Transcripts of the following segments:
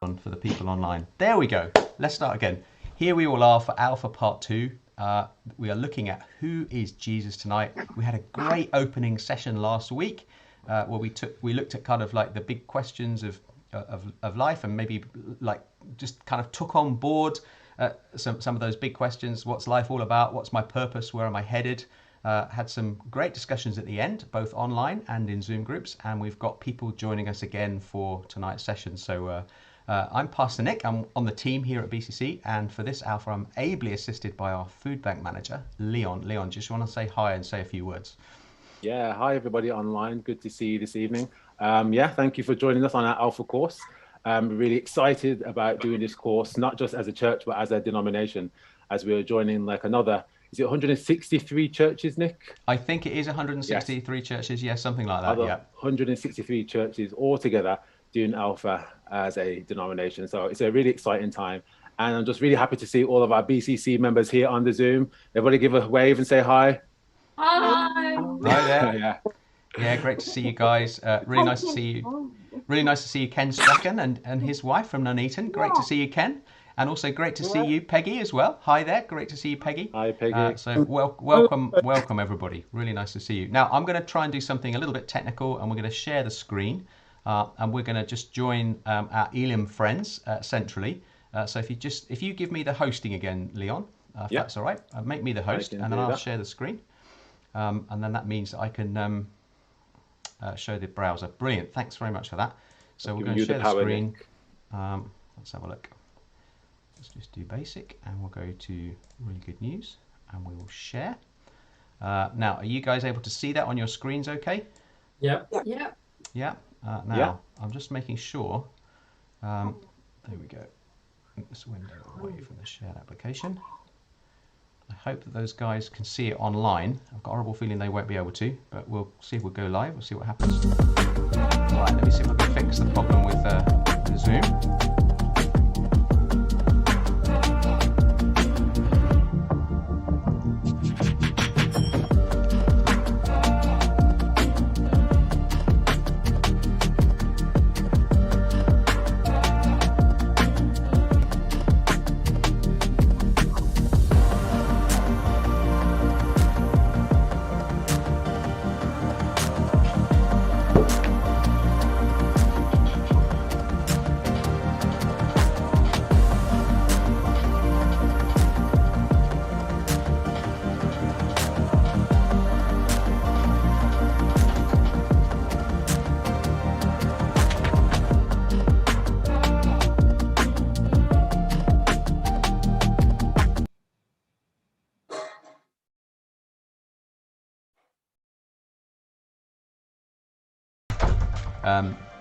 on for the people online. There we go. Let's start again. Here we all are for Alpha Part 2. We are looking at who is Jesus tonight. We had a great opening session last week where we looked at kind of like the big questions of life, and maybe like just kind of took on board some of those big questions. What's life all about? What's my purpose? Where am I headed? Had some great discussions at the end, both online and in Zoom groups, and we've got people joining us again for tonight's session. So I'm Pastor Nick. I'm on the team here at BCC, and for this Alpha, I'm ably assisted by our food bank manager, Leon. Leon, just want to say hi and say a few words. Yeah, hi everybody online. Good to see you this evening. Thank you for joining us on our Alpha course. I'm really excited about doing this course, not just as a church, but as a denomination, as we are joining like another, is it 163 churches, Nick? I think it is 163 churches, yes, something like that, yeah. 163 churches all together doing Alpha as a denomination. So it's a really exciting time. And I'm just really happy to see all of our BCC members here on the Zoom. Everybody give a wave and say hi. Hi. Hi there. Yeah, great to see you guys. Really nice to see you. Really nice to see you, Ken Strachan and his wife from Nuneaton. Great to see you, Ken. And also great to see you, Peggy, as well. Hi there. Great to see you, Peggy. Hi, Peggy. So welcome, everybody. Really nice to see you. Now, I'm going to try and do something a little bit technical, and we're going to share the screen. And we're going to just join our Elim friends centrally. So if you give me the hosting again, Leon, if that's all right, make me the host, and then I'll share the screen. And then that means I can show the browser. Brilliant. Thanks very much for that. So we're going to share the screen. Let's have a look. Let's just do basic, and we'll go to really good news, and we will share. Now, are you guys able to see that on your screens okay? Yeah. Yeah. Now, I'm just making sure. There we go. This window away from the shared application. I hope that those guys can see it online. I've got a horrible feeling they won't be able to, but we'll see if we'll go live. We'll see what happens. All right, let me see if I can fix the problem with the Zoom.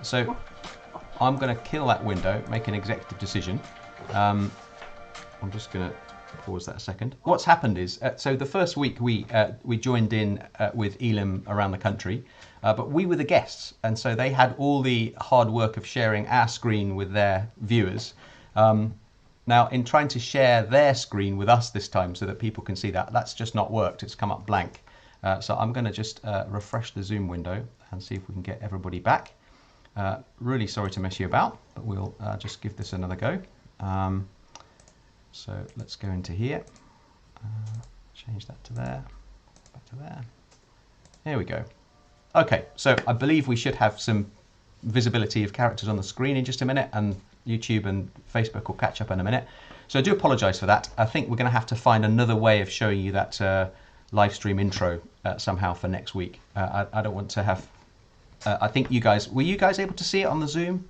So I'm going to kill that window, make an executive decision. I'm just going to pause that a second. What's happened is, so the first week we joined in with Elim around the country, but we were the guests, and so they had all the hard work of sharing our screen with their viewers. Now, in trying to share their screen with us this time so that people can see that, that's just not worked. It's come up blank. So I'm going to just refresh the Zoom window and see if we can get everybody back. Really sorry to mess you about, but we'll just give this another go. So let's go into here, change that to there, back to there. There we go. Okay, so I believe we should have some visibility of characters on the screen in just a minute, and YouTube and Facebook will catch up in a minute. So I do apologise for that. I think we're going to have to find another way of showing you that live stream intro somehow for next week. I don't want to have... I think you guys... Were you guys able to see it on the Zoom?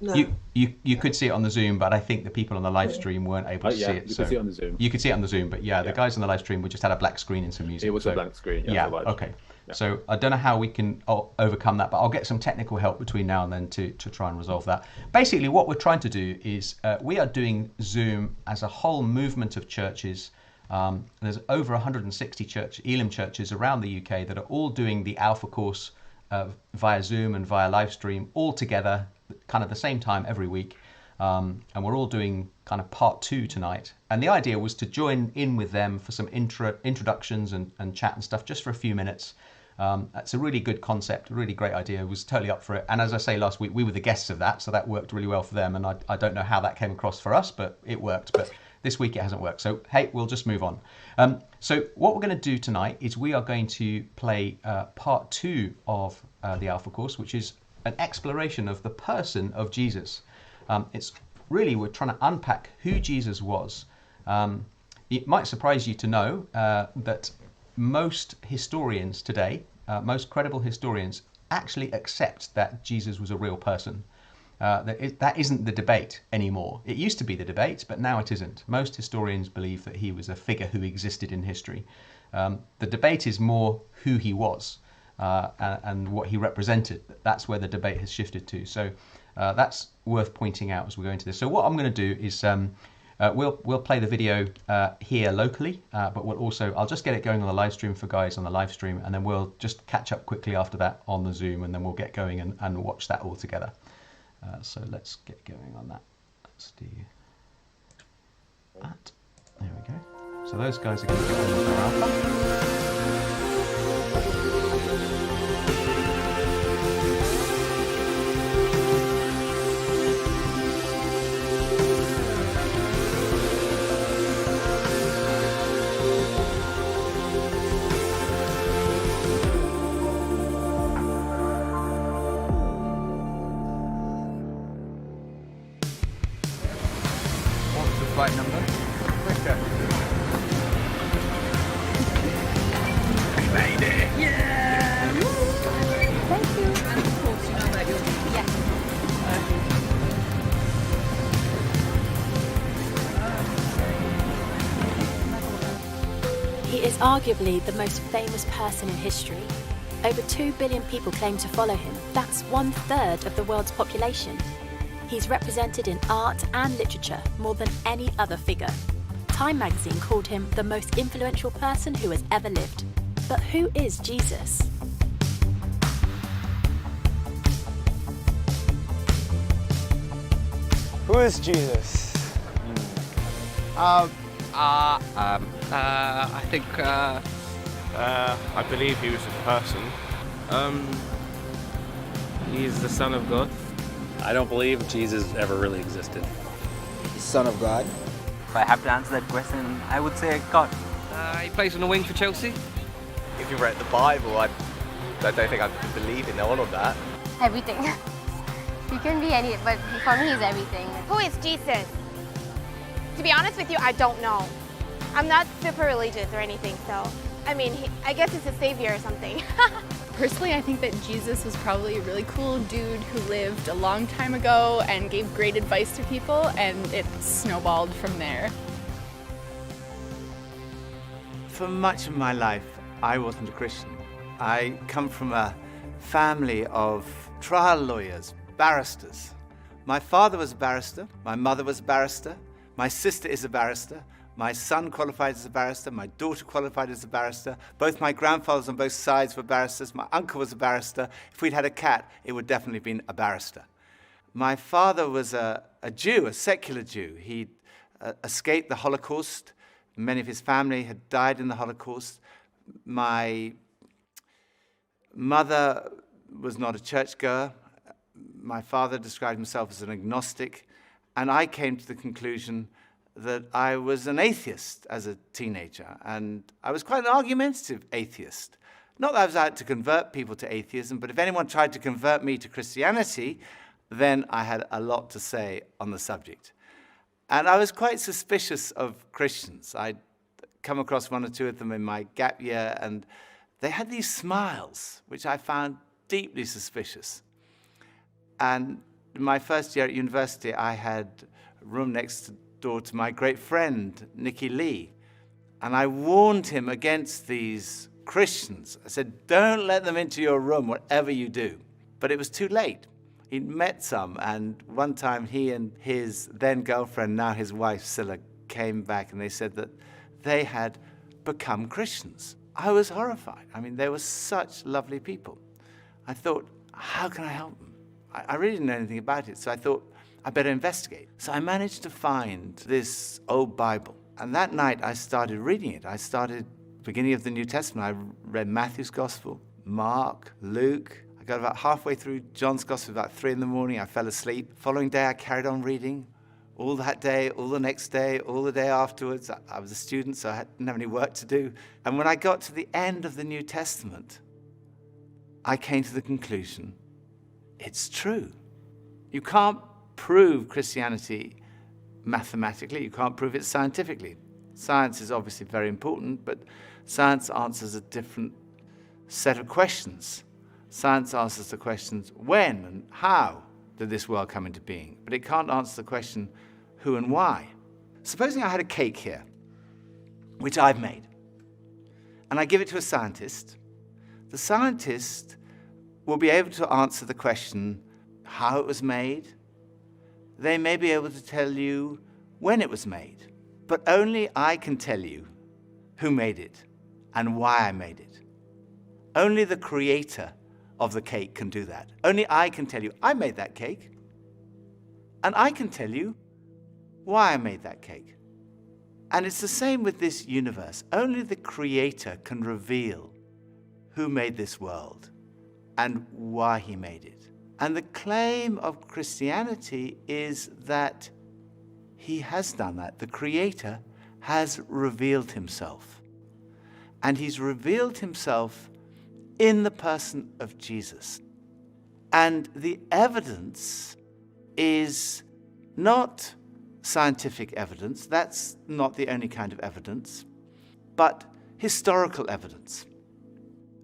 No. You could see it on the Zoom, but I think the people on the live stream weren't able to see it. You could see it on the Zoom. You could see it on the Zoom, but the guys on the live stream just had a black screen and some music. It was a blank screen. Yeah, okay. Yeah. So I don't know how we can overcome that, but I'll get some technical help between now and then to try and resolve that. Basically, what we're trying to do is we are doing Zoom as a whole movement of churches. There's over 160 Elim churches around the UK that are all doing the Alpha course via Zoom and via live stream all together, kind of the same time every week. And we're all doing kind of part 2 tonight. And the idea was to join in with them for some introductions and chat and stuff just for a few minutes. That's a really good concept, a really great idea. I was totally up for it. And as I say last week, we were the guests of that, so that worked really well for them. And I don't know how that came across for us, but it worked. But this week it hasn't worked. So, hey, we'll just move on. So what we're going to do tonight is we are going to play part 2 of the Alpha course, which is an exploration of the person of Jesus. It's really, we're trying to unpack who Jesus was. It might surprise you to know that most historians today, most credible historians, actually accept that Jesus was a real person. That isn't the debate anymore. It used to be the debate, but now it isn't. Most historians believe that he was a figure who existed in history. The debate is more who he was and what he represented. That's where the debate has shifted to. So that's worth pointing out as we go into this. So what I'm going to do is we'll play the video here locally, but we'll also, I'll just get it going on the live stream for guys on the live stream, and then we'll just catch up quickly after that on the Zoom, and then we'll get going and watch that all together. So let's get going on that. Let's do that. There we go. So those guys are going to get on with their alpha. Flight number. Okay. We made it! Yeah! Woo! Thank you. And of course, you know that you'll... Yes. He is arguably the most famous person in history. Over 2 billion people claim to follow him. That's 1/3 of the world's population. He's represented in art and literature more than any other figure. Time magazine called him the most influential person who has ever lived. But who is Jesus? Who is Jesus? I think, I believe he was a person. He's the Son of God. I don't believe Jesus ever really existed. Son of God. If I have to answer that question, I would say God. he plays on the wing for Chelsea. If you read the Bible, I don't think I could believe in all of that. Everything. He can be any, but for me, he's everything. Who is Jesus? To be honest with you, I don't know. I'm not super religious or anything, so I mean, I guess he's a savior or something. Personally, I think that Jesus was probably a really cool dude who lived a long time ago and gave great advice to people, and it snowballed from there. For much of my life, I wasn't a Christian. I come from a family of trial lawyers, barristers. My father was a barrister, my mother was a barrister, my sister is a barrister, my son qualified as a barrister, my daughter qualified as a barrister, both my grandfathers on both sides were barristers, my uncle was a barrister. If we'd had a cat, it would definitely have been a barrister. My father was a Jew, a secular Jew. He'd escaped the Holocaust. Many of his family had died in the Holocaust. My mother was not a churchgoer. My father described himself as an agnostic, and I came to the conclusion that I was an atheist as a teenager, and I was quite an argumentative atheist. Not that I was out to convert people to atheism, but if anyone tried to convert me to Christianity, then I had a lot to say on the subject. And I was quite suspicious of Christians. I'd come across one or two of them in my gap year, and they had these smiles, which I found deeply suspicious. And in my first year at university, I had a room next door to my great friend, Nicky Lee. And I warned him against these Christians. I said, don't let them into your room, whatever you do. But it was too late. He'd met some, and one time he and his then girlfriend, now his wife, Scylla, came back, and they said that they had become Christians. I was horrified. I mean, they were such lovely people. I thought, how can I help them? I really didn't know anything about it, so I thought, I better investigate. So I managed to find this old Bible. And that night I started reading it. I started beginning of the New Testament. I read Matthew's Gospel, Mark, Luke. I got about halfway through John's Gospel, about 3 in the morning. I fell asleep. Following day, I carried on reading. All that day, all the next day, all the day afterwards. I was a student, so I didn't have any work to do. And when I got to the end of the New Testament, I came to the conclusion, it's true. You can't prove Christianity mathematically. You can't prove it scientifically. Science is obviously very important, but science answers a different set of questions. Science answers the questions, when and how did this world come into being? But it can't answer the question, who and why. Supposing I had a cake here, which I've made, and I give it to a scientist, the scientist will be able to answer the question, how it was made. They may be able to tell you when it was made, but only I can tell you who made it and why I made it. Only the creator of the cake can do that. Only I can tell you, I made that cake. And I can tell you why I made that cake. And it's the same with this universe. Only the creator can reveal who made this world and why he made it. And the claim of Christianity is that he has done that. The creator has revealed himself. And he's revealed himself in the person of Jesus. And the evidence is not scientific evidence, that's not the only kind of evidence, but historical evidence.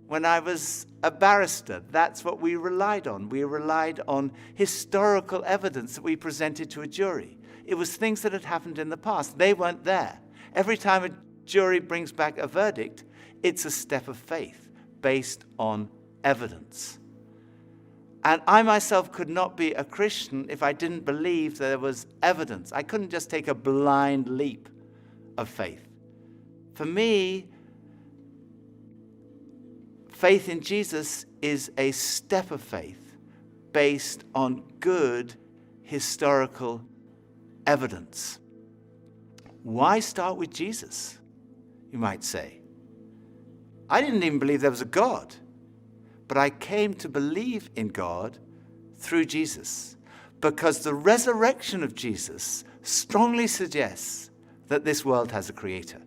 When I was a barrister, that's what we relied on. We relied on historical evidence that we presented to a jury. It was things that had happened in the past. They weren't there. Every time a jury brings back a verdict, it's a step of faith based on evidence. And I myself could not be a Christian if I didn't believe there was evidence. I couldn't just take a blind leap of faith. For me, faith in Jesus is a step of faith based on good historical evidence. Why start with Jesus, you might say? I didn't even believe there was a God, but I came to believe in God through Jesus because the resurrection of Jesus strongly suggests that this world has a creator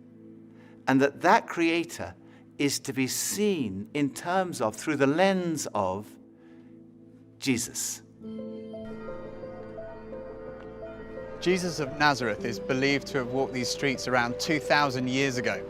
and that that creator is to be seen in terms of, through the lens of, Jesus. Jesus of Nazareth is believed to have walked these streets around 2,000 years ago.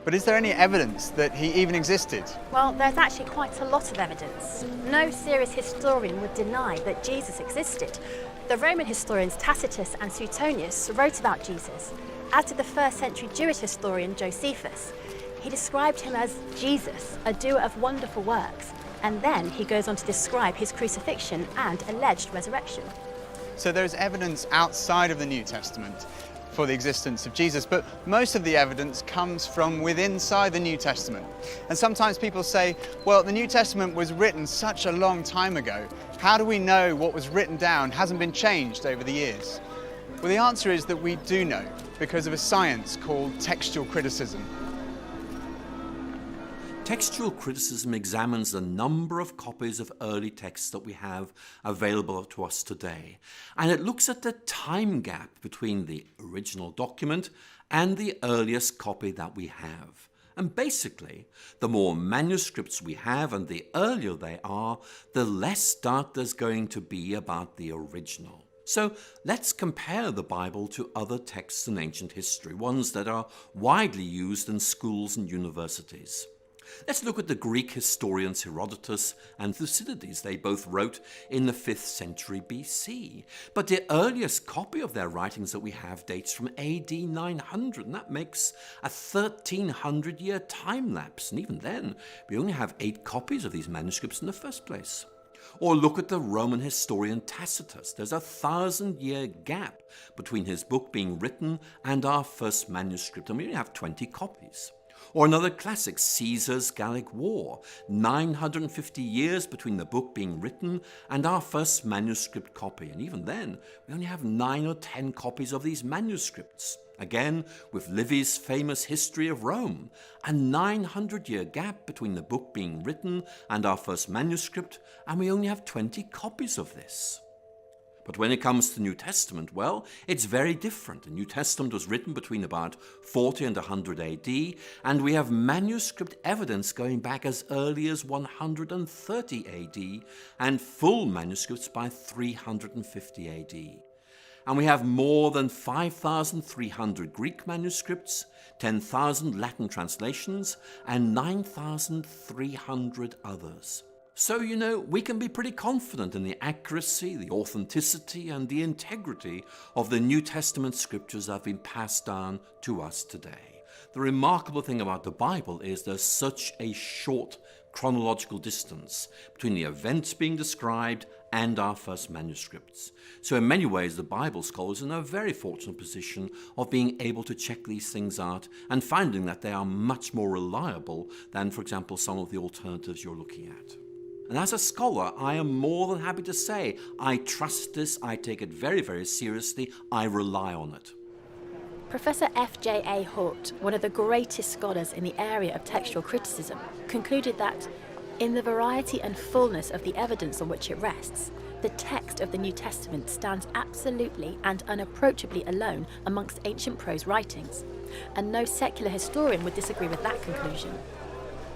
But is there any evidence that he even existed? Well, there's actually quite a lot of evidence. No serious historian would deny that Jesus existed. The Roman historians Tacitus and Suetonius wrote about Jesus, as did the first century Jewish historian Josephus. He described him as Jesus, a doer of wonderful works, and then he goes on to describe his crucifixion and alleged resurrection. So there's evidence outside of the New Testament for the existence of Jesus, but most of the evidence comes from within inside the New Testament. And sometimes people say, well, the New Testament was written such a long time ago. How do we know what was written down hasn't been changed over the years? Well, the answer is that we do know, because of a science called textual criticism. Textual criticism examines the number of copies of early texts that we have available to us today, and it looks at the time gap between the original document and the earliest copy that we have. And basically, the more manuscripts we have and the earlier they are, the less doubt there's going to be about the original. So let's compare the Bible to other texts in ancient history, ones that are widely used in schools and universities. Let's look at the Greek historians Herodotus and Thucydides. They both wrote in the 5th century BC. But the earliest copy of their writings that we have dates from AD 900, and that makes a 1300-year time lapse. And even then, we only have 8 copies of these manuscripts in the first place. Or look at the Roman historian Tacitus. There's a 1,000-year gap between his book being written and our first manuscript, and we only have 20 copies. Or another classic, Caesar's Gallic War, 950 years between the book being written and our first manuscript copy. And even then, we only have 9 or 10 copies of these manuscripts. Again, with Livy's famous History of Rome, a 900-year gap between the book being written and our first manuscript, and we only have 20 copies of this. But when it comes to the New Testament, well, it's very different. The New Testament was written between about 40 and 100 AD, and we have manuscript evidence going back as early as 130 AD, and full manuscripts by 350 AD. And we have more than 5,300 Greek manuscripts, 10,000 Latin translations, and 9,300 others. So, we can be pretty confident in the accuracy, the authenticity, and the integrity of the New Testament scriptures that have been passed down to us today. The remarkable thing about the Bible is there's such a short chronological distance between the events being described and our first manuscripts. So in many ways, the Bible scholars are in a very fortunate position of being able to check these things out and finding that they are much more reliable than, for example, some of the alternatives you're looking at. And as a scholar, I am more than happy to say I trust this, I take it very, very seriously, I rely on it. Professor F.J.A. Hort, one of the greatest scholars in the area of textual criticism, concluded that, in the variety and fullness of the evidence on which it rests, the text of the New Testament stands absolutely and unapproachably alone amongst ancient prose writings, and no secular historian would disagree with that conclusion.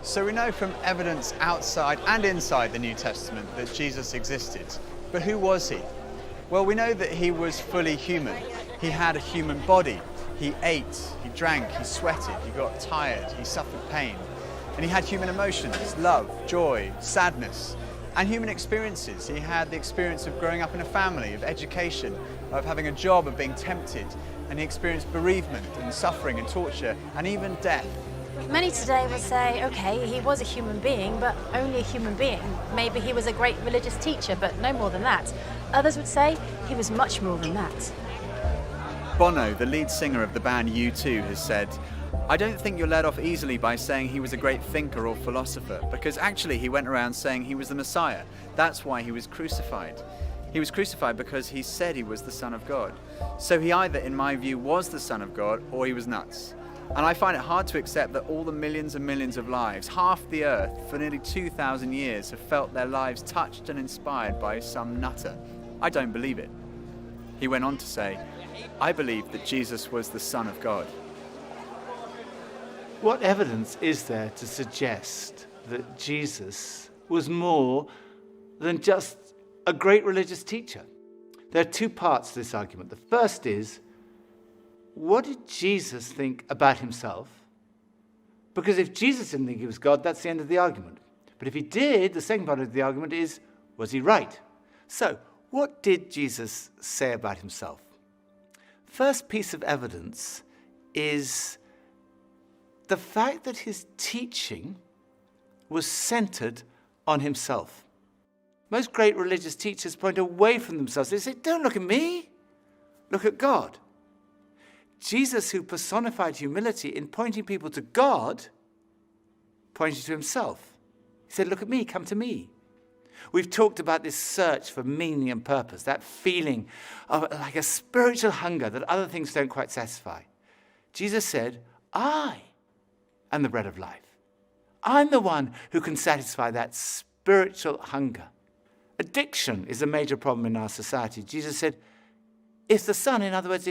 So we know from evidence outside and inside the New Testament that Jesus existed. But who was he? Well, we know that he was fully human. He had a human body. He ate, he drank, he sweated, he got tired, he suffered pain. And he had human emotions, love, joy, sadness, and human experiences. He had the experience of growing up in a family, of education, of having a job, of being tempted. And he experienced bereavement and suffering and torture and even death. Many today would say, okay, he was a human being, but only a human being. Maybe he was a great religious teacher, but no more than that. Others would say he was much more than that. Bono, the lead singer of the band U2, has said, I don't think you're let off easily by saying he was a great thinker or philosopher, because actually he went around saying he was the Messiah. That's why he was crucified. He was crucified because he said he was the Son of God. So he either, in my view, was the Son of God or he was nuts. And I find it hard to accept that all the millions and millions of lives, half the earth, for nearly 2,000 years, have felt their lives touched and inspired by some nutter. I don't believe it. He went on to say, I believe that Jesus was the Son of God. What evidence is there to suggest that Jesus was more than just a great religious teacher? There are two parts to this argument. The first is, what did Jesus think about himself? Because if Jesus didn't think he was God, that's the end of the argument. But if he did, the second part of the argument is, was he right? So, what did Jesus say about himself? First piece of evidence is the fact that his teaching was centered on himself. Most great religious teachers point away from themselves. They say, don't look at me, look at God. Jesus, who personified humility in pointing people to God, pointed to himself. He said, look at me, come to me. We've talked about this search for meaning and purpose, that feeling of like a spiritual hunger that other things don't quite satisfy. Jesus said, I am the bread of life. I'm the one who can satisfy that spiritual hunger. Addiction is a major problem in our society. Jesus said, if the Son, in other words,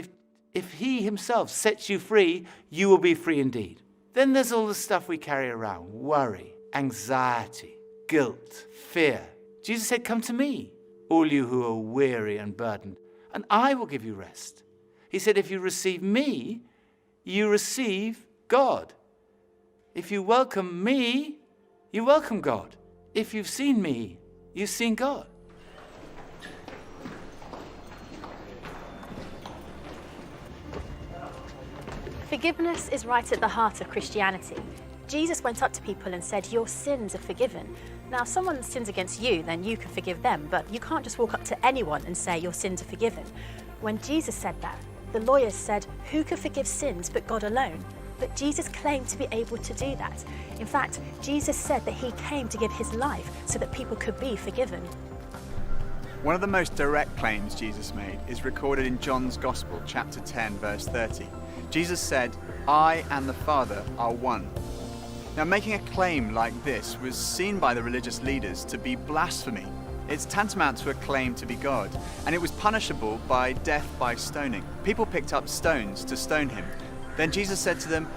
if he himself sets you free, you will be free indeed. Then there's all the stuff we carry around, worry, anxiety, guilt, fear. Jesus said, come to me, all you who are weary and burdened, and I will give you rest. He said, if you receive me, you receive God. If you welcome me, you welcome God. If you've seen me, you've seen God. Forgiveness is right at the heart of Christianity. Jesus went up to people and said, your sins are forgiven. Now, if someone sins against you, then you can forgive them, but you can't just walk up to anyone and say your sins are forgiven. When Jesus said that, the lawyers said, who can forgive sins but God alone? But Jesus claimed to be able to do that. In fact, Jesus said that he came to give his life so that people could be forgiven. One of the most direct claims Jesus made is recorded in John's Gospel, chapter 10, verse 30. Jesus said, "I and the Father are one." Now, making a claim like this was seen by the religious leaders to be blasphemy. It's tantamount to a claim to be God, and it was punishable by death by stoning. People picked up stones to stone him. Then Jesus said to them,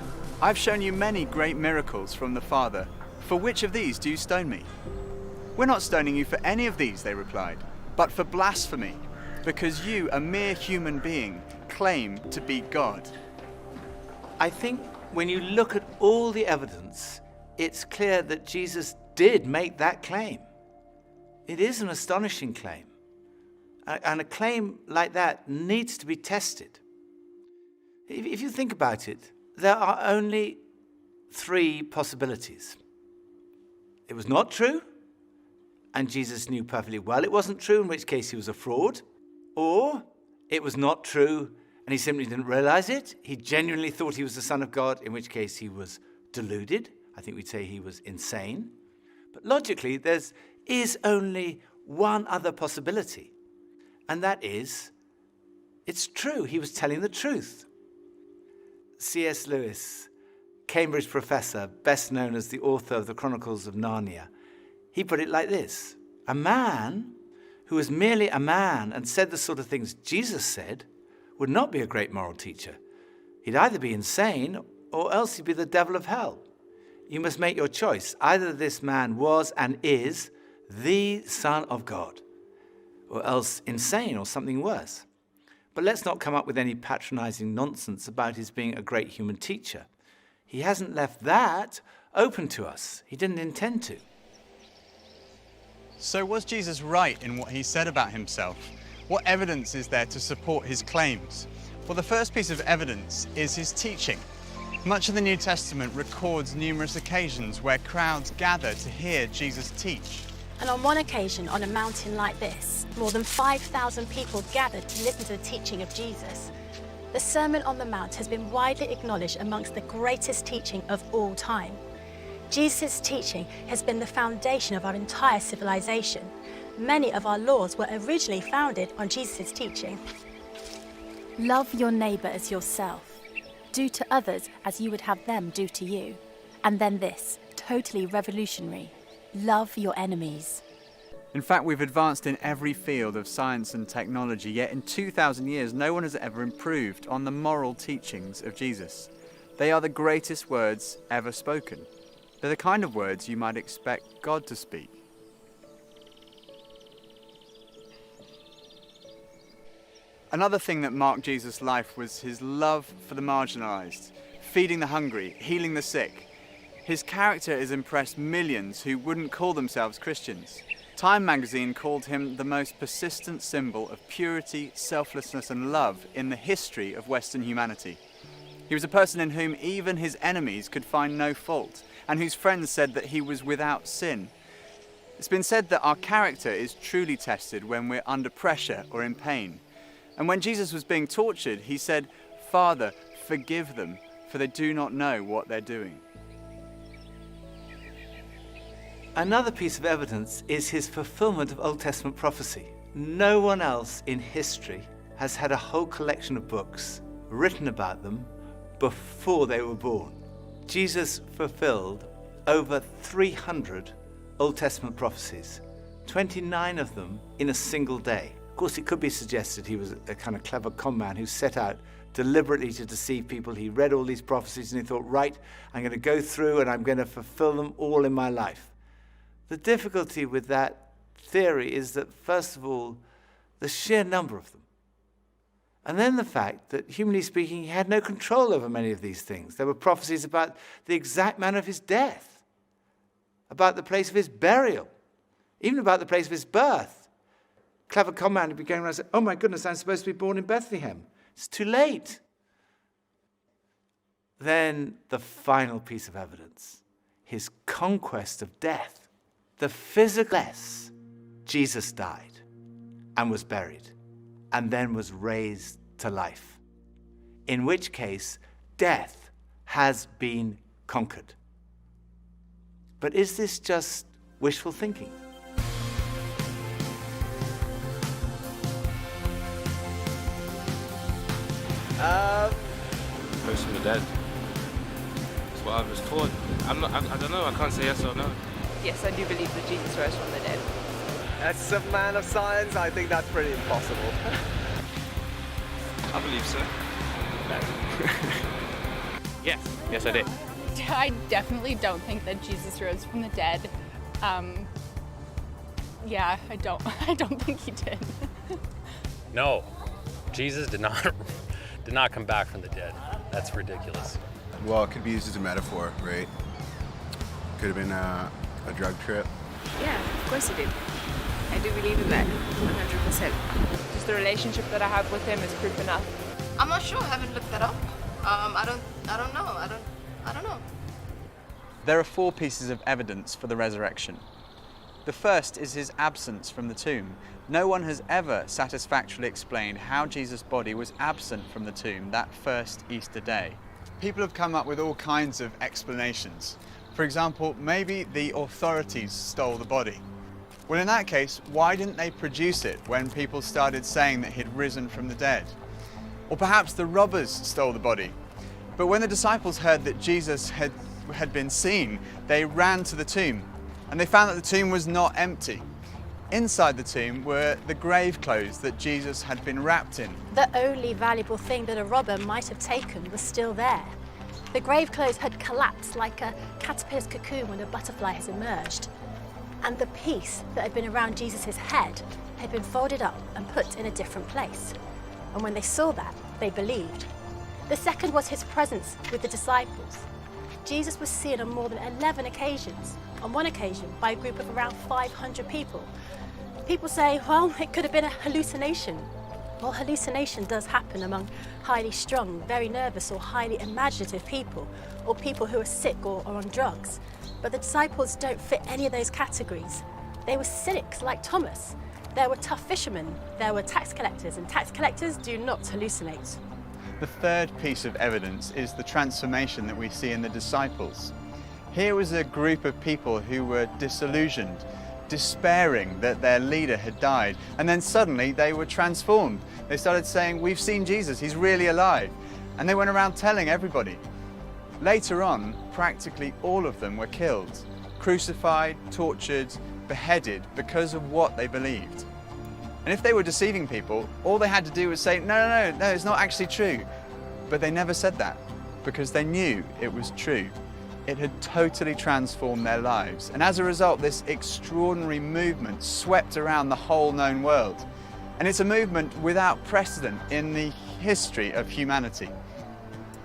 "I've shown you many great miracles from the Father. For which of these do you stone me?" "We're not stoning you for any of these," they replied, "but for blasphemy, because you, a mere human being, claim to be God." I think when you look at all the evidence, it's clear that Jesus did make that claim. It is an astonishing claim. And a claim like that needs to be tested. If you think about it, there are only three possibilities. It was not true, and Jesus knew perfectly well it wasn't true, in which case he was a fraud. Or it was not true, and he simply didn't realize it. He genuinely thought he was the Son of God, in which case he was deluded. I think we'd say he was insane. But logically, there is only one other possibility, and that is, it's true. He was telling the truth. C.S. Lewis, Cambridge professor, best known as the author of the Chronicles of Narnia, he put it like this: a man who was merely a man and said the sort of things Jesus said would not be a great moral teacher. He'd either be insane or else he'd be the devil of hell. You must make your choice. Either this man was and is the Son of God, or else insane or something worse. But let's not come up with any patronizing nonsense about his being a great human teacher. He hasn't left that open to us. He didn't intend to. So was Jesus right in what he said about himself? What evidence is there to support his claims? Well, the first piece of evidence is his teaching. Much of the New Testament records numerous occasions where crowds gather to hear Jesus teach. And on one occasion, on a mountain like this, more than 5,000 people gathered to listen to the teaching of Jesus. The Sermon on the Mount has been widely acknowledged amongst the greatest teaching of all time. Jesus' teaching has been the foundation of our entire civilization. Many of our laws were originally founded on Jesus' teaching. Love your neighbour as yourself. Do to others as you would have them do to you. And then this, totally revolutionary: love your enemies. In fact, we've advanced in every field of science and technology, yet in 2,000 years, no one has ever improved on the moral teachings of Jesus. They are the greatest words ever spoken. They're the kind of words you might expect God to speak. Another thing that marked Jesus' life was his love for the marginalized, feeding the hungry, healing the sick. His character has impressed millions who wouldn't call themselves Christians. Time magazine called him the most persistent symbol of purity, selflessness, and love in the history of Western humanity. He was a person in whom even his enemies could find no fault, and whose friends said that he was without sin. It's been said that our character is truly tested when we're under pressure or in pain. And when Jesus was being tortured, he said, "Father, forgive them, for they do not know what they're doing." Another piece of evidence is his fulfillment of Old Testament prophecy. No one else in history has had a whole collection of books written about them before they were born. Jesus fulfilled over 300 Old Testament prophecies, 29 of them in a single day. Of course, it could be suggested he was a kind of clever con man who set out deliberately to deceive people. He read all these prophecies and he thought, right, I'm going to go through and I'm going to fulfill them all in my life. The difficulty with that theory is that, first of all, the sheer number of them. And then the fact that, humanly speaking, he had no control over many of these things. There were prophecies about the exact manner of his death, about the place of his burial, even about the place of his birth. Clever con man would be going around and saying, "Oh my goodness, I'm supposed to be born in Bethlehem. It's too late." Then the final piece of evidence, his conquest of death. The physical death. Jesus died and was buried and then was raised to life, in which case death has been conquered. But is this just wishful thinking? rose from the dead. That's what I was taught. I don't know, I can't say yes or no. Yes, I do believe that Jesus rose from the dead. As a man of science, I think that's pretty impossible. I believe so. Yes, I did. I definitely don't think that Jesus rose from the dead. Yeah, I don't think he did. No, Jesus did not come back from the dead. That's ridiculous. Well, it could be used as a metaphor, right? Could have been a drug trip. Yeah, of course he did. I do believe in that, 100%. Just the relationship that I have with him is proof enough. I'm not sure. I haven't looked that up. I don't know. I don't know. There are 4 pieces of evidence for the resurrection. The first is his absence from the tomb. No one has ever satisfactorily explained how Jesus' body was absent from the tomb that first Easter day. People have come up with all kinds of explanations. For example, maybe the authorities stole the body. Well, in that case, why didn't they produce it when people started saying that he'd risen from the dead? Or perhaps the robbers stole the body. But when the disciples heard that Jesus had been seen, they ran to the tomb, and they found that the tomb was not empty. Inside the tomb were the grave clothes that Jesus had been wrapped in. The only valuable thing that a robber might have taken was still there. The grave clothes had collapsed like a caterpillar's cocoon when a butterfly has emerged. And the piece that had been around Jesus' head had been folded up and put in a different place. And when they saw that, they believed. The second was his presence with the disciples. Jesus was seen on more than 11 occasions. On one occasion, by a group of around 500 people. People say, well, it could have been a hallucination. Well, hallucination does happen among highly strung, very nervous or highly imaginative people, or people who are sick or on drugs. But the disciples don't fit any of those categories. They were cynics like Thomas. There were tough fishermen, there were tax collectors, and tax collectors do not hallucinate. The third piece of evidence is the transformation that we see in the disciples. Here was a group of people who were disillusioned, despairing that their leader had died, and then suddenly they were transformed. They started saying, we've seen Jesus, he's really alive. And they went around telling everybody. Later on, practically all of them were killed, crucified, tortured, beheaded because of what they believed. And if they were deceiving people, all they had to do was say, no, it's not actually true. But they never said that because they knew it was true. It had totally transformed their lives. And as a result, this extraordinary movement swept around the whole known world. And it's a movement without precedent in the history of humanity.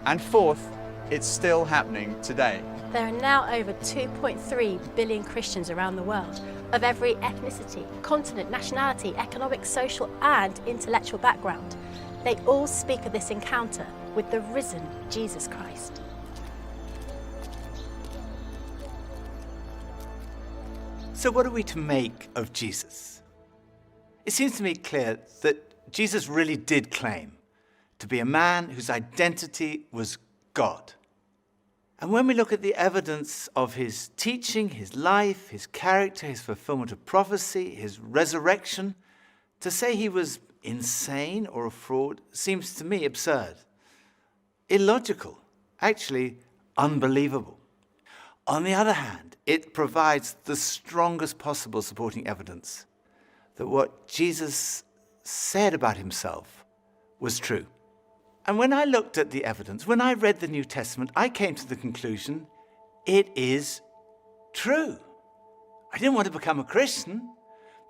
And fourth, it's still happening today. There are now over 2.3 billion Christians around the world, of every ethnicity, continent, nationality, economic, social, and intellectual background. They all speak of this encounter with the risen Jesus Christ. So what are we to make of Jesus? It seems to me clear that Jesus really did claim to be a man whose identity was God. And when we look at the evidence of his teaching, his life, his character, his fulfillment of prophecy, his resurrection, to say he was insane or a fraud seems to me absurd, illogical, actually unbelievable. On the other hand, it provides the strongest possible supporting evidence that what Jesus said about himself was true. And when I looked at the evidence, when I read the New Testament, I came to the conclusion it is true. I didn't want to become a Christian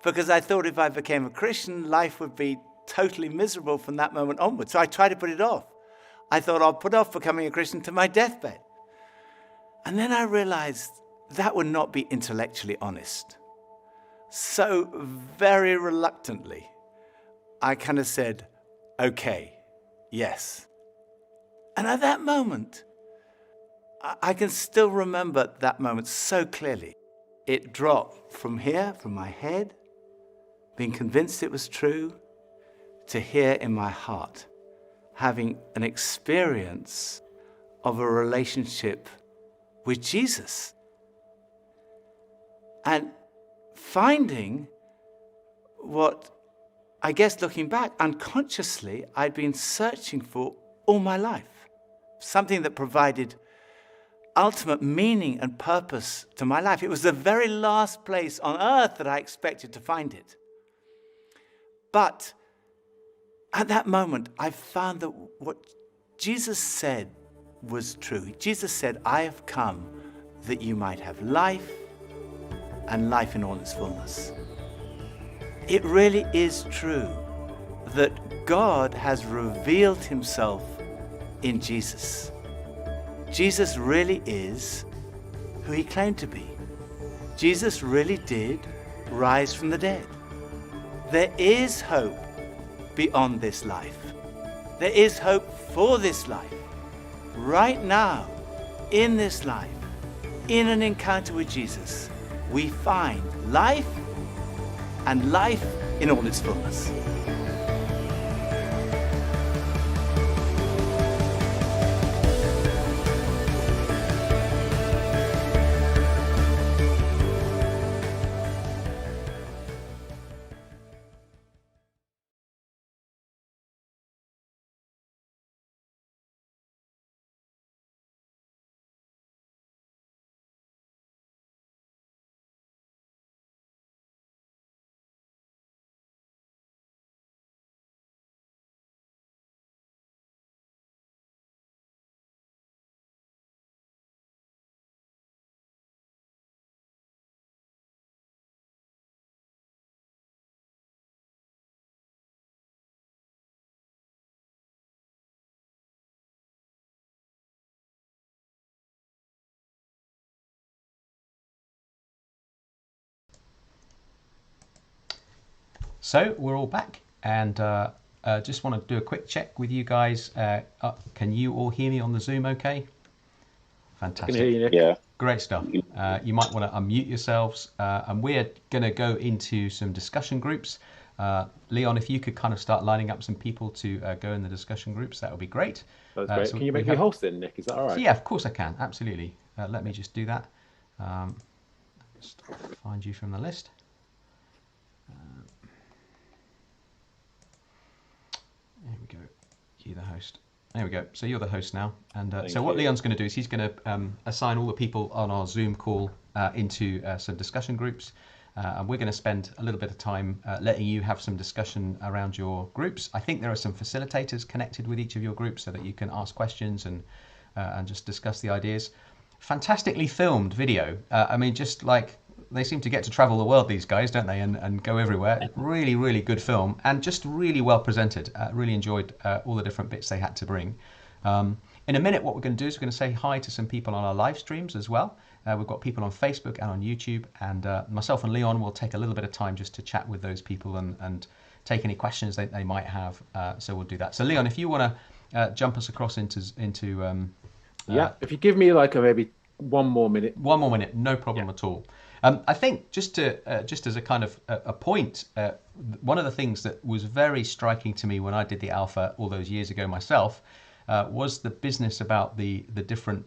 because I thought if I became a Christian, life would be totally miserable from that moment onwards. So I tried to put it off. I thought I'll put off becoming a Christian to my deathbed. And then I realized that would not be intellectually honest. So very reluctantly, I kind of said, okay. Yes. And at that moment, I can still remember that moment so clearly. It dropped from here, from my head, being convinced it was true, to here in my heart, having an experience of a relationship with Jesus. And finding what, I guess looking back, unconsciously, I'd been searching for all my life. something that provided ultimate meaning and purpose to my life. It was the very last place on earth that I expected to find it. But at that moment, I found that what Jesus said was true. Jesus said, I have come that you might have life and life in all its fullness. It really is true that God has revealed himself in Jesus. Jesus really is who he claimed to be. Jesus really did rise from the dead. There is hope beyond this life. There is hope for this life. Right now, in this life, in an encounter with Jesus, we find life and life in all its fullness. So we're all back, and just want to do a quick check with you guys. Can you all hear me on the Zoom okay? Fantastic. I can hear you, Nick. Yeah. Great stuff. You might want to unmute yourselves, and we're going to go into some discussion groups. Leon, if you could kind of start lining up some people to go in the discussion groups, that would be great. That's great. So Can you make me host then, Nick? Is that all right? Yeah, of course I can. Absolutely. Let me just do that. Just find you from the list. There we go. You're the host. There we go. So you're the host now. And so what Leon's going to do is he's going to assign all the people on our Zoom call into some discussion groups. And we're going to spend a little bit of time letting you have some discussion around your groups. I think there are some facilitators connected with each of your groups so that you can ask questions and just discuss the ideas. Fantastically filmed video. I mean, just like they seem to get to travel the world, these guys, don't they? And go everywhere. Really, really good film and just really well presented. Really enjoyed all the different bits they had to bring. In a minute, what we're going to do is we're going to say hi to some people on our live streams as well. We've got people on Facebook and on YouTube, and myself and Leon will take a little bit of time just to chat with those people and take any questions that they might have. So we'll do that. So Leon, if you want to jump us across into yeah, if you give me like maybe 1 more minute. 1 more minute, no problem at all. I think just as a kind of a point, one of the things that was very striking to me when I did the Alpha all those years ago myself was the business about the different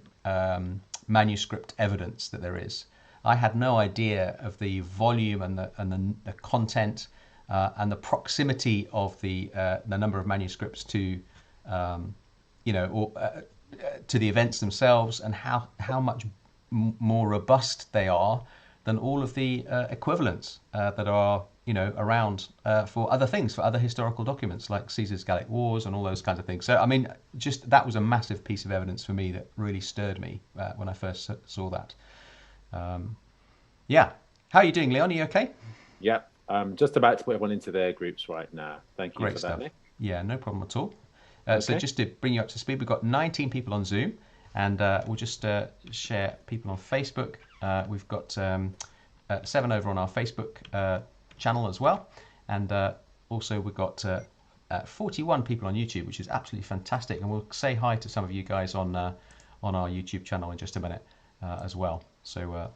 manuscript evidence that there is. I had no idea of the volume and the content and the proximity of the number of manuscripts to to the events themselves, and how much more robust they are than all of the equivalents that are around for other things, for other historical documents like Caesar's Gallic Wars and all those kinds of things. So I mean, just that was a massive piece of evidence for me that really stirred me when I first saw that. Yeah, how are you doing, Leon? Are you okay? Yeah, I'm just about to put everyone into their groups right now. Thank you Great for stuff. that, Nick. Yeah, no problem at all. Okay. So just to bring you up to speed, we've got 19 people on Zoom, and we'll just share people on Facebook. We've got 7 over on our Facebook channel as well, and also we've got 41 people on YouTube, which is absolutely fantastic. And we'll say hi to some of you guys on our YouTube channel in just a minute as well. So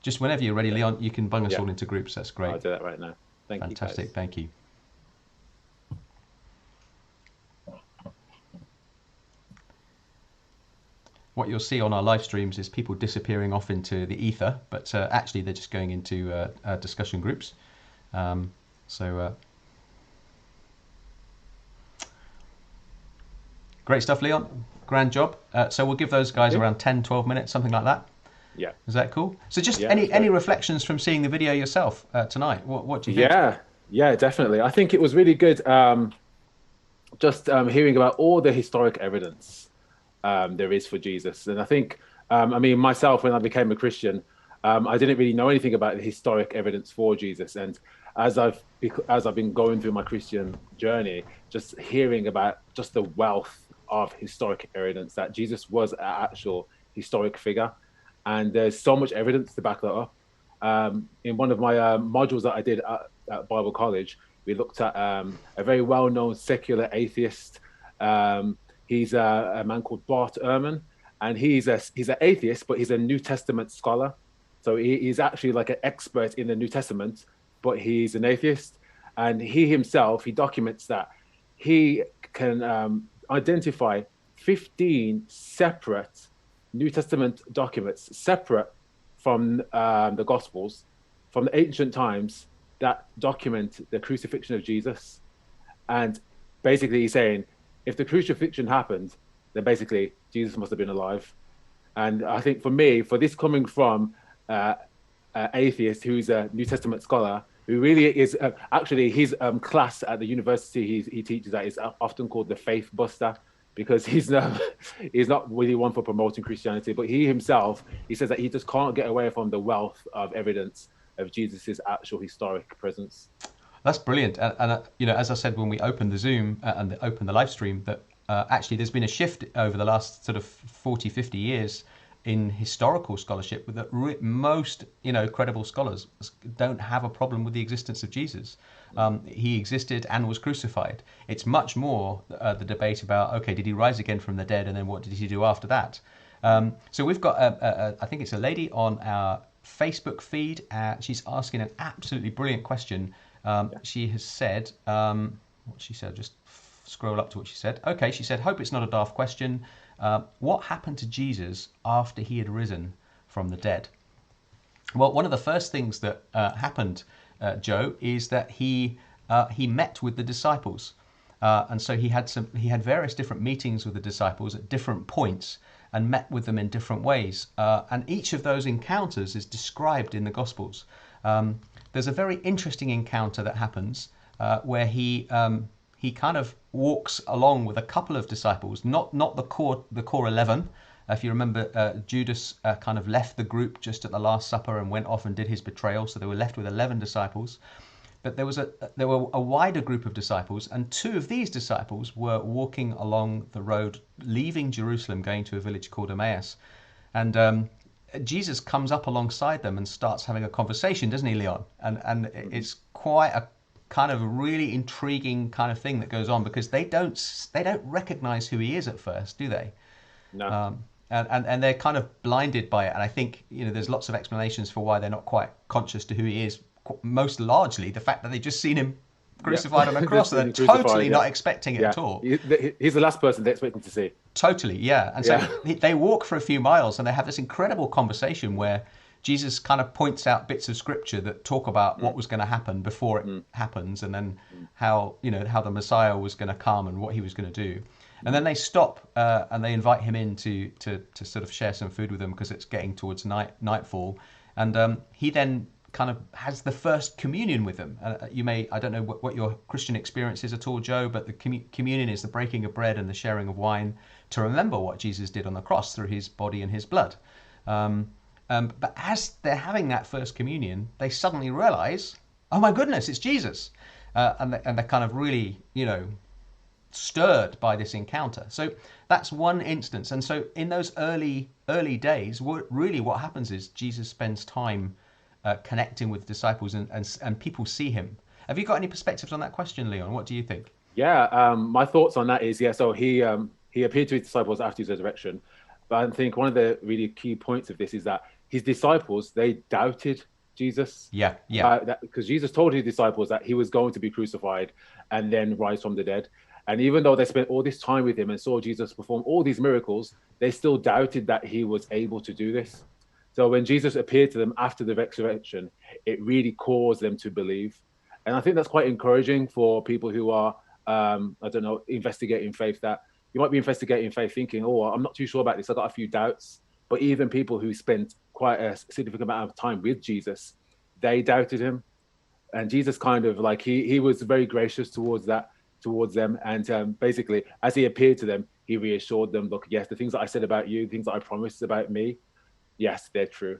just whenever you're ready, Leon, you can bung us all into groups. That's great. I'll do that right now. Thank you, guys. Fantastic. Thank you. What you'll see on our live streams is people disappearing off into the ether, but actually they're just going into discussion groups. Great stuff, Leon. grand job. So we'll give those guys around 10, 12 minutes, something like that. Yeah. Is that cool? So just Yeah, any reflections from seeing the video yourself tonight? What do you think? Yeah, definitely. I think it was really good just hearing about all the historic evidence there is for Jesus. And I think, I mean, myself, when I became a Christian, I didn't really know anything about the historic evidence for Jesus. And as I've been going through my Christian journey, just hearing about just the wealth of historic evidence that Jesus was an actual historic figure. And there's so much evidence to back that up. In one of my modules that I did at Bible College, we looked at a very well-known secular atheist. He's a man called Bart Ehrman, and he's an atheist, but he's a New Testament scholar. So he's actually like an expert in the New Testament, but he's an atheist. And he himself, he documents that he can identify 15 separate New Testament documents, separate from the Gospels, from the ancient times, that document the crucifixion of Jesus. And basically he's saying, if the crucifixion happened, then basically Jesus must have been alive. And I think for me, for this coming from an atheist who's a New Testament scholar, who really is actually his class at the university he teaches at is often called the faith buster, because he's not really one for promoting Christianity, but he himself, he says that he just can't get away from the wealth of evidence of Jesus's actual historic presence. That's brilliant. And you know, as I said when we opened the Zoom and opened the live stream, that actually there's been a shift over the last sort of 40, 50 years in historical scholarship, with that most, you know, credible scholars don't have a problem with the existence of Jesus. He existed and was crucified. It's much more the debate about, okay, did he rise again from the dead, and then what did he do after that? So we've got, I think it's a lady on our Facebook feed. She's asking an absolutely brilliant question. She has said, what she said, just scroll up to what she said. Okay, she said, hope it's not a daft question. What happened to Jesus after he had risen from the dead? Well, one of the first things that happened, Joe, is that he met with the disciples, and so he had various different meetings with the disciples at different points, and met with them in different ways. And each of those encounters is described in the Gospels. There's a very interesting encounter that happens where he kind of walks along with a couple of disciples, not the core 11. If you remember, Judas kind of left the group just at the Last Supper and went off and did his betrayal, so they were left with 11 disciples. But there were a wider group of disciples, and two of these disciples were walking along the road, leaving Jerusalem, going to a village called Emmaus. And Jesus comes up alongside them and starts having a conversation, doesn't he, Leon? And it's quite a kind of really intriguing kind of thing that goes on, because they don't recognize who he is at first, do they? No. And they're kind of blinded by it. And I think, you know, there's lots of explanations for why they're not quite conscious to who he is. Most largely the fact that they've just seen him crucified on a cross, and they're totally not expecting it at all. He's the last person they're expecting to see. Totally, yeah. And so they walk for a few miles, and they have this incredible conversation where Jesus kind of points out bits of scripture that talk about what was going to happen before it happens, and then how the Messiah was going to come and what he was going to do. And then they stop and they invite him in to sort of share some food with them, because it's getting towards nightfall. And he then kind of has the first communion with them. I don't know what your Christian experience is at all, Joe, but the communion is the breaking of bread and the sharing of wine to remember what Jesus did on the cross through his body and his blood. But as they're having that first communion, they suddenly realize, oh my goodness, it's Jesus. And they're kind of really, you know, stirred by this encounter. So that's one instance. And so in those early days, what happens is Jesus spends time connecting with disciples, and people see him. Have you got any perspectives on that question, Leon? What do you think? Yeah, my thoughts on that is, so he appeared to his disciples after his resurrection. But I think one of the really key points of this is that his disciples, they doubted Jesus. Yeah. Because Jesus told his disciples that he was going to be crucified and then rise from the dead. And even though they spent all this time with him and saw Jesus perform all these miracles, they still doubted that he was able to do this. So when Jesus appeared to them after the resurrection, it really caused them to believe. And I think that's quite encouraging for people who are, investigating faith, that you might be investigating faith thinking, oh, I'm not too sure about this, I got a few doubts. But even people who spent quite a significant amount of time with Jesus, they doubted him. And Jesus kind of like, he was very gracious towards them. And basically, as he appeared to them, he reassured them, look, yes, the things that I said about you, the things that I promised about me, yes, they're true.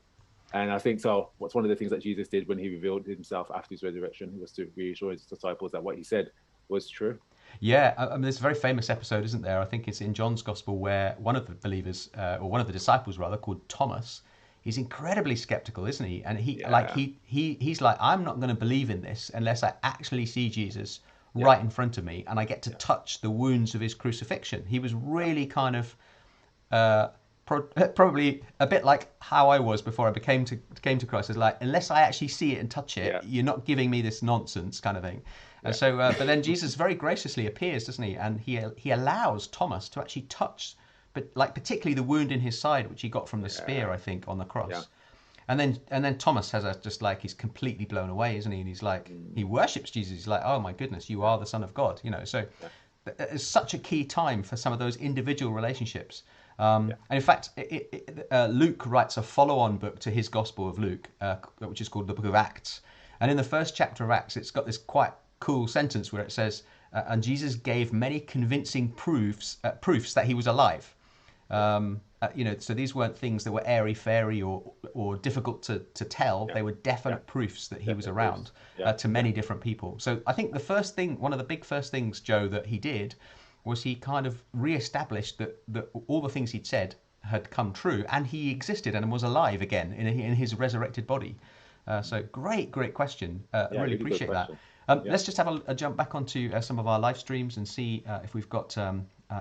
And I think so. What's one of the things that Jesus did when he revealed himself after his resurrection was to reassure his disciples that what he said was true. Yeah, I mean, there's a very famous episode, isn't there? I think it's in John's Gospel where one of the believers, or one of the disciples rather, called Thomas, he's incredibly skeptical, isn't he? And he's like, I'm not going to believe in this unless I actually see Jesus right in front of me and I get to touch the wounds of his crucifixion. He was really kind of probably a bit like how I was before I came to Christ. It's like, unless I actually see it and touch it, you're not giving me this nonsense kind of thing. And so, but then Jesus very graciously appears, doesn't he? And he allows Thomas to actually touch, but like particularly the wound in his side, which he got from the spear, I think, on the cross. Yeah. And then Thomas has just like, he's completely blown away, isn't he? And he's like, he worships Jesus. He's like, oh my goodness, you are the Son of God, you know. So it's such a key time for some of those individual relationships. And in fact, Luke writes a follow-on book to his Gospel of Luke, which is called the Book of Acts. And in the first chapter of Acts, it's got this quite cool sentence where it says, and Jesus gave many convincing proofs that he was alive. You know, so these weren't things that were airy-fairy or difficult to tell. They were definite proofs that he was around to many different people. So I think the first thing, one of the big first things, Joe, that he did was he kind of re-established that all the things he'd said had come true, and he existed and was alive again in his resurrected body. So great question. Really appreciate that. Let's just have a jump back onto some of our live streams and see if we've got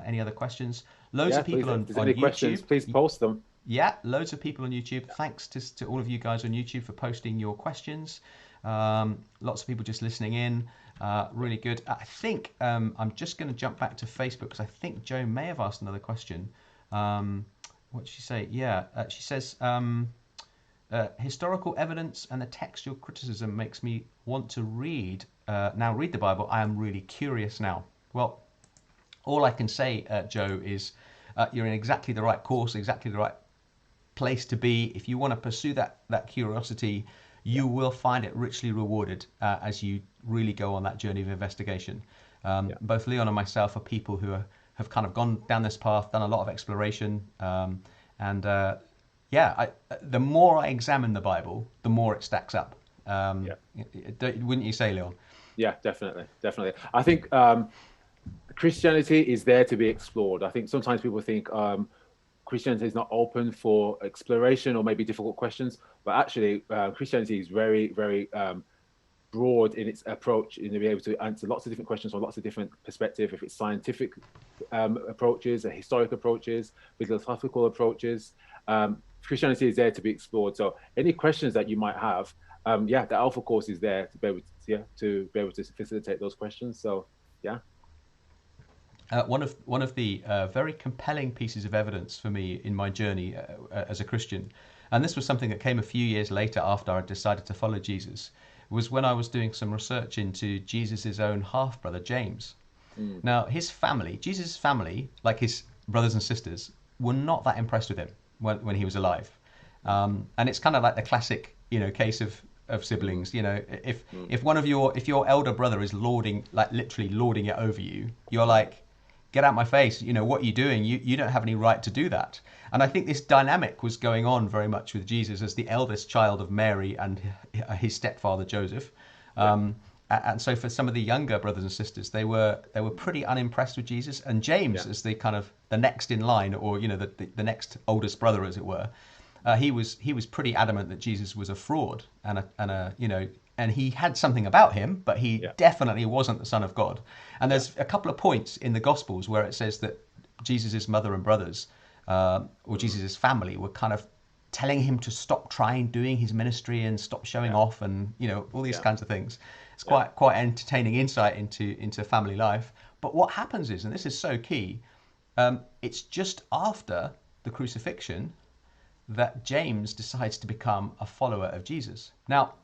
any other questions. Loads of people on any YouTube. Questions, please post them. Yeah, loads of people on YouTube. Thanks to all of you guys on YouTube for posting your questions. Lots of people just listening in. Really good. I think I'm just going to jump back to Facebook because I think Joe may have asked another question. What did she say? Yeah, she says, historical evidence and the textual criticism makes me want to read the Bible. I am really curious now. Well, all I can say, Joe, is you're in exactly the right course, exactly the right place to be. If you want to pursue that curiosity, you will find it richly rewarded as you really go on that journey of investigation. Both Leon and myself are people who have kind of gone down this path, done a lot of exploration, the more I examine the Bible, the more it stacks up. Wouldn't you say, Leon? Yeah, definitely. I think Christianity is there to be explored. I think sometimes people think Christianity is not open for exploration or maybe difficult questions, but actually Christianity is very, very broad in its approach in to be able to answer lots of different questions from lots of different perspectives. If it's scientific approaches, historic approaches, philosophical approaches, Christianity is there to be explored. So any questions that you might have, the Alpha course is there to be able to facilitate those questions. So one of the very compelling pieces of evidence for me in my journey as a Christian, and this was something that came a few years later after I decided to follow Jesus, was when I was doing some research into Jesus's own half-brother, James. Now, Jesus' family, like his brothers and sisters, were not that impressed with him when he was alive. And it's kind of like the classic, case of siblings. If your elder brother is literally lording it over you, you're like, get out my face, what are you doing? You don't have any right to do that. And I think this dynamic was going on very much with Jesus as the eldest child of Mary and his stepfather Joseph. And so for some of the younger brothers and sisters, they were pretty unimpressed with Jesus. And James, as the kind of the next in line, or the next oldest brother, as it were, he was pretty adamant that Jesus was a fraud and he had something about him, but he definitely wasn't the Son of God. And there's a couple of points in the Gospels where it says that Jesus's mother and brothers, or Jesus's family, were kind of telling him to stop doing his ministry and stop showing off, and all these kinds of things. It's quite entertaining insight into family life. But what happens is, and this is so key, it's just after the crucifixion that James decides to become a follower of Jesus. Now,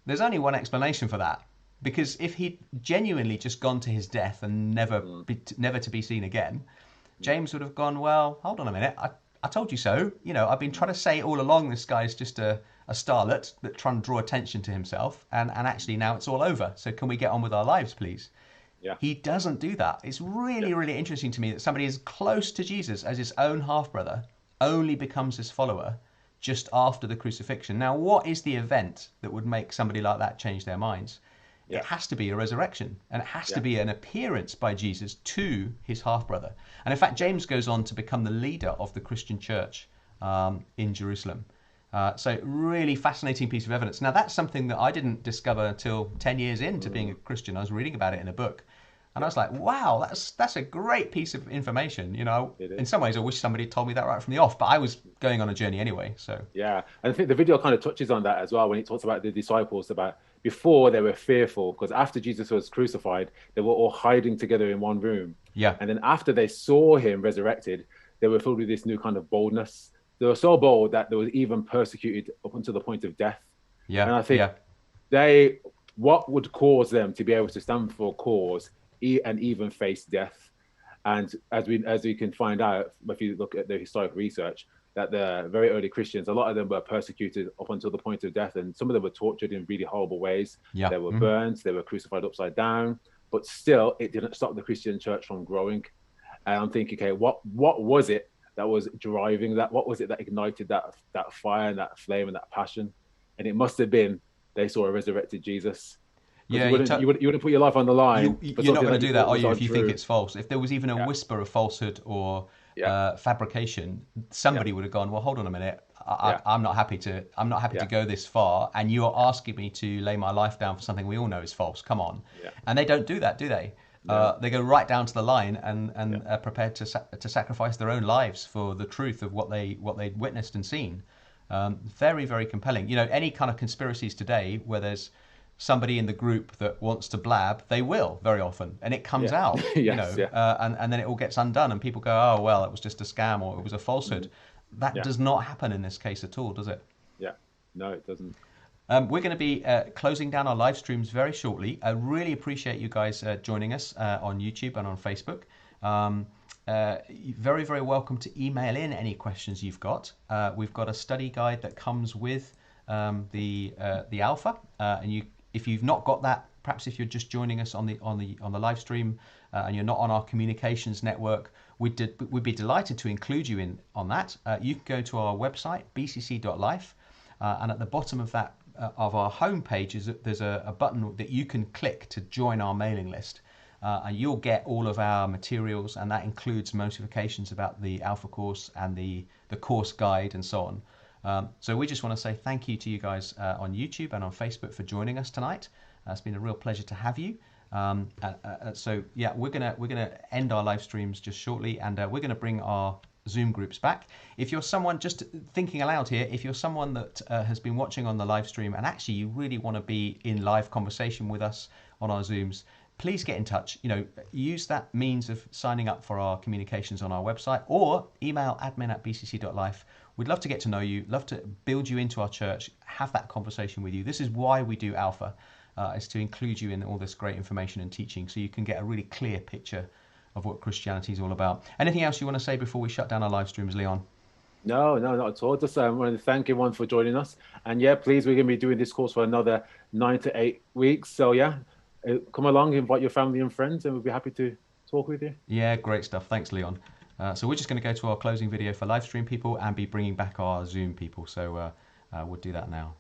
there's only one explanation for that, because if he'd genuinely just gone to his death and never to be seen again, James would have gone, well, hold on a minute, I told you so. You know, I've been trying to say all along this guy's just a starlet that trying to draw attention to himself, and actually now it's all over. So can we get on with our lives, please? Yeah. He doesn't do that. It's really, really interesting to me that somebody as close to Jesus as his own half-brother only becomes his follower just after the crucifixion. Now, what is the event that would make somebody like that change their minds? It has to be a resurrection, and it has to be an appearance by Jesus to his half-brother. And in fact, James goes on to become the leader of the Christian church in Jerusalem. So really fascinating piece of evidence. Now, that's something that I didn't discover until 10 years into being a Christian. I was reading about it in a book. And I was like, wow, that's a great piece of information. You know, in some ways, I wish somebody told me that right from the off, but I was going on a journey anyway. So yeah, and I think the video kind of touches on that as well when it talks about the disciples, about before they were fearful because after Jesus was crucified, they were all hiding together in one room. Yeah. And then after they saw him resurrected, they were filled with this new kind of boldness. They were so bold that they were even persecuted up until the point of death. Yeah. And I think what would cause them to be able to stand for a cause and even face death? And as we can find out, if you look at the historic research, that the very early Christians, a lot of them were persecuted up until the point of death, and some of them were tortured in really horrible ways. Yeah. They were burned, they were crucified upside down, but still, it didn't stop the Christian church from growing. And I'm thinking, okay, what was it that was driving that? What was it that ignited that fire and that flame and that passion? And it must have been they saw a resurrected Jesus. Yeah, you wouldn't put your life on the line. You're not going to do that, are you, if you think it's false? If there was even a whisper of falsehood or fabrication, somebody would have gone, well, hold on a minute, I'm not happy to go this far, and you are asking me to lay my life down for something we all know is false. Come on. And they don't do that, do they? They go right down to the line and are prepared to sacrifice their own lives for the truth of what they'd witnessed and seen. Very, very compelling. You know, any kind of conspiracies today where there's somebody in the group that wants to blab, they will very often, and it comes out, and then it all gets undone, and people go, oh well, it was just a scam or it was a falsehood. That does not happen in this case at all, does it? Yeah, no, it doesn't. We're going to be closing down our live streams very shortly. I really appreciate you guys joining us on YouTube and on Facebook. Very, very welcome to email in any questions you've got. We've got a study guide that comes with the Alpha, and if you've not got that, perhaps if you're just joining us on the live stream and you're not on our communications network, we'd be delighted to include you in on that. You can go to our website bcc.life, and at the bottom of that of our homepage there's a button that you can click to join our mailing list, and you'll get all of our materials, and that includes notifications about the Alpha course and the course guide and so on. So we just want to say thank you to you guys on YouTube and on Facebook for joining us tonight. It's been a real pleasure to have you. So yeah, we're gonna end our live streams just shortly, and we're gonna bring our Zoom groups back. If you're someone, just thinking aloud here, if you're someone that has been watching on the live stream and actually you really want to be in live conversation with us on our Zooms, please get in touch. You know, use that means of signing up for our communications on our website, or email admin@bcc.life. We'd love to get to know you, love to build you into our church, have that conversation with you. This is why we do Alpha, is to include you in all this great information and teaching, so you can get a really clear picture of what Christianity is all about. Anything else you want to say before we shut down our live streams, Leon? No, not at all. Just want to thank everyone for joining us. And yeah, please, we're going to be doing this course for another 9 to 8 weeks. So yeah, come along, invite your family and friends, and we'll be happy to talk with you. Yeah, great stuff. Thanks, Leon. So we're just going to go to our closing video for live stream people and be bringing back our Zoom people. So we'll do that now.